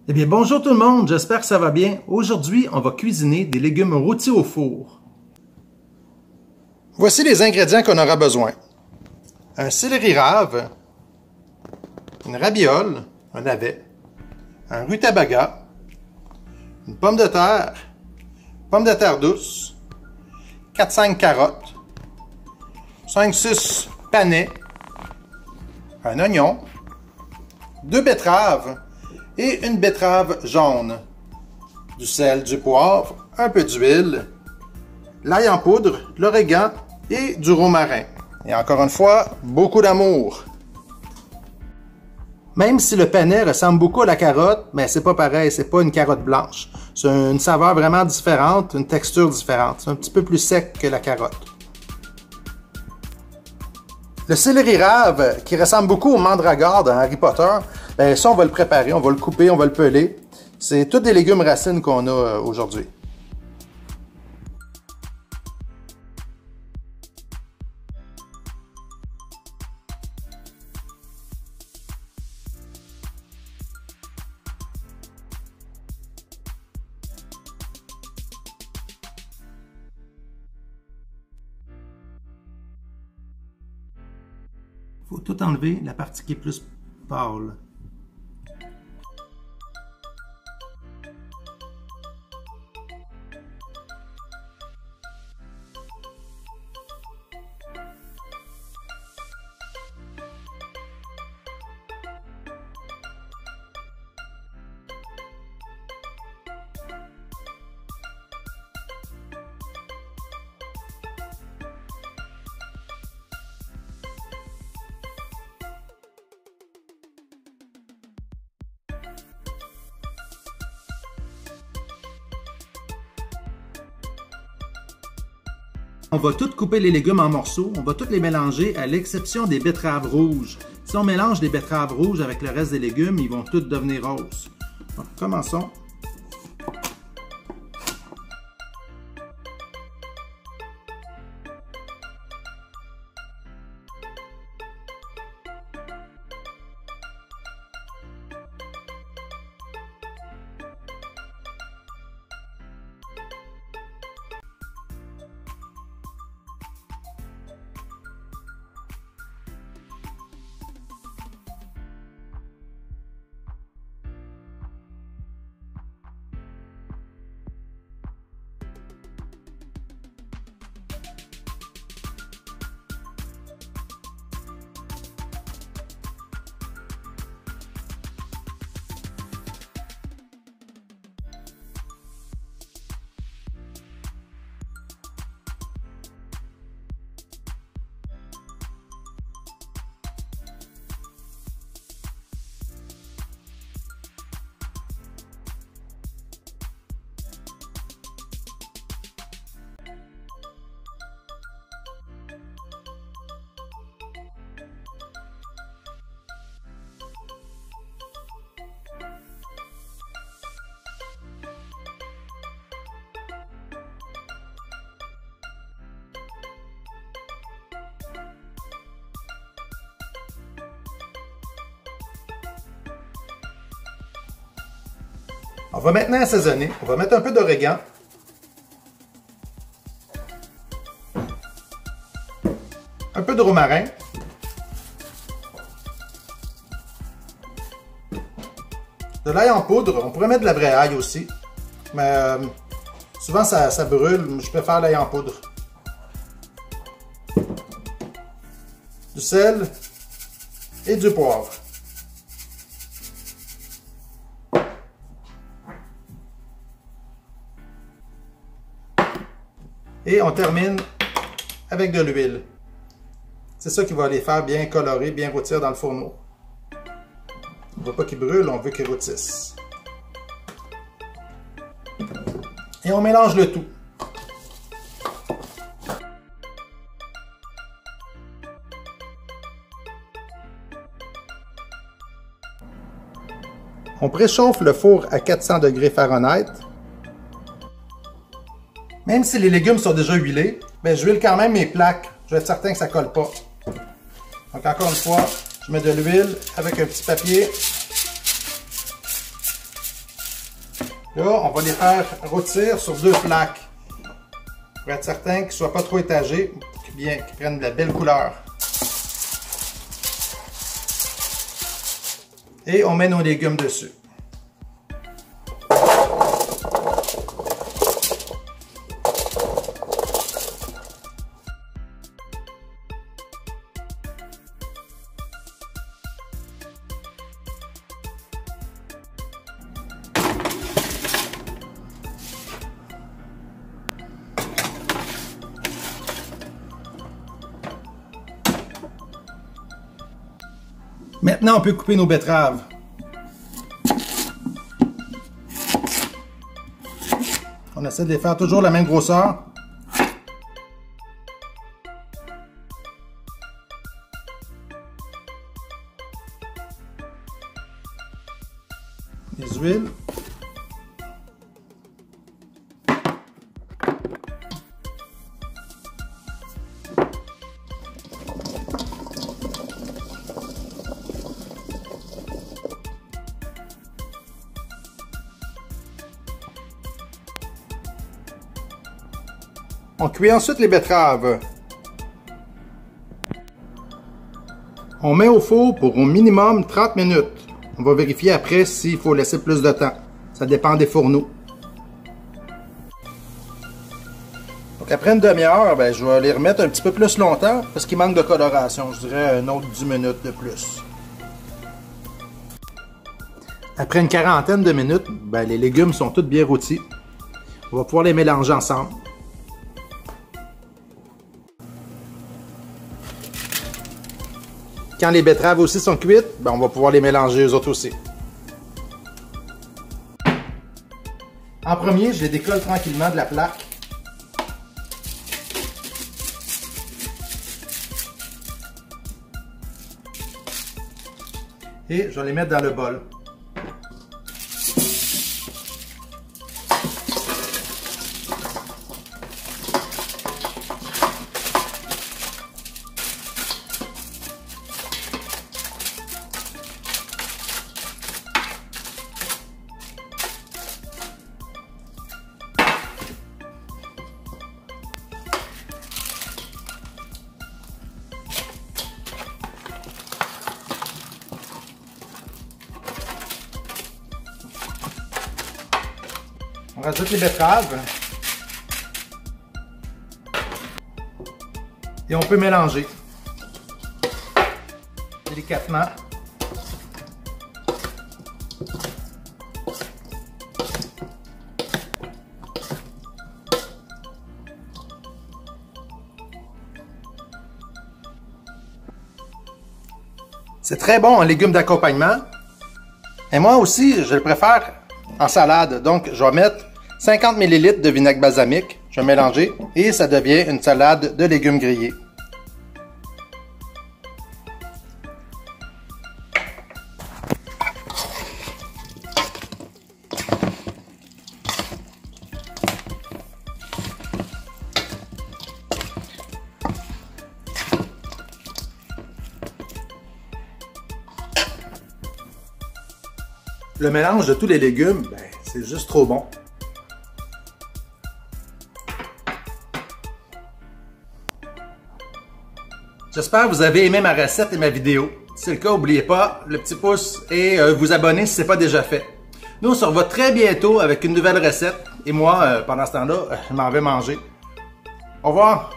Eh bien, bonjour tout le monde, j'espère que ça va bien. Aujourd'hui, on va cuisiner des légumes rôtis au four. Voici les ingrédients qu'on aura besoin. Un céleri rave, une rabiole, un navet, un rutabaga, une pomme de terre douce, 4-5 carottes, 5-6 panais, un oignon, 2 betteraves et une betterave jaune, du sel, du poivre, un peu d'huile, l'ail en poudre, l'origan et du romarin. Et encore une fois, beaucoup d'amour. Même si le panais ressemble beaucoup à la carotte, mais c'est pas pareil, c'est pas une carotte blanche. C'est une saveur vraiment différente, une texture différente. C'est un petit peu plus sec que la carotte. Le céleri rave, qui ressemble beaucoup au mandragore dans Harry Potter, ben ça on va le préparer, on va le couper, on va le peler. C'est tous des légumes racines qu'on a aujourd'hui. Il faut tout enlever, la partie qui est plus pâle. On va tout couper les légumes en morceaux, on va tous les mélanger à l'exception des betteraves rouges. Si on mélange les betteraves rouges avec le reste des légumes, ils vont tous devenir roses. Donc, commençons. On va maintenant assaisonner. On va mettre un peu d'origan. Un peu de romarin. De l'ail en poudre. On pourrait mettre de la vraie ail aussi. Mais souvent ça brûle. Je préfère l'ail en poudre. Du sel et du poivre. Et on termine avec de l'huile. C'est ça qui va les faire bien colorer, bien rôtir dans le fourneau. On ne veut pas qu'ils brûlent, on veut qu'ils rôtissent. Et on mélange le tout. On préchauffe le four à 400 degrés Fahrenheit. Même si les légumes sont déjà huilés, ben, j'huile quand même mes plaques. Je vais être certain que ça ne colle pas. Donc encore une fois, je mets de l'huile avec un petit papier. Là, on va les faire rôtir sur 2 plaques. Pour être certain qu'ils ne soient pas trop étagés, qu'ils prennent de la belle couleur. Et on met nos légumes dessus. Maintenant, on peut couper nos betteraves. On essaie de les faire toujours la même grosseur. Les huiles. On cuit ensuite les betteraves. On met au four pour au minimum 30 minutes. On va vérifier après s'il faut laisser plus de temps. Ça dépend des fourneaux. Donc après une demi-heure, je vais les remettre un petit peu plus longtemps parce qu'il manque de coloration. Je dirais un autre 10 minutes de plus. Après une quarantaine de minutes, les légumes sont tous bien rôtis. On va pouvoir les mélanger ensemble. Quand les betteraves aussi sont cuites, on va pouvoir les mélanger eux autres aussi. En premier, je les décolle tranquillement de la plaque. Et je vais les mettre dans le bol. On rajoute les betteraves. Et on peut mélanger délicatement. C'est très bon en légumes d'accompagnement. Et moi aussi, je le préfère en salade. Donc, je vais mettre 50 ml de vinaigre balsamique. Je vais mélanger et ça devient une salade de légumes grillés. Le mélange de tous les légumes, c'est juste trop bon. J'espère que vous avez aimé ma recette et ma vidéo. Si c'est le cas, n'oubliez pas le petit pouce et vous abonner si ce n'est pas déjà fait. Nous, on se revoit très bientôt avec une nouvelle recette. Et moi, pendant ce temps-là, je m'en vais manger. Au revoir!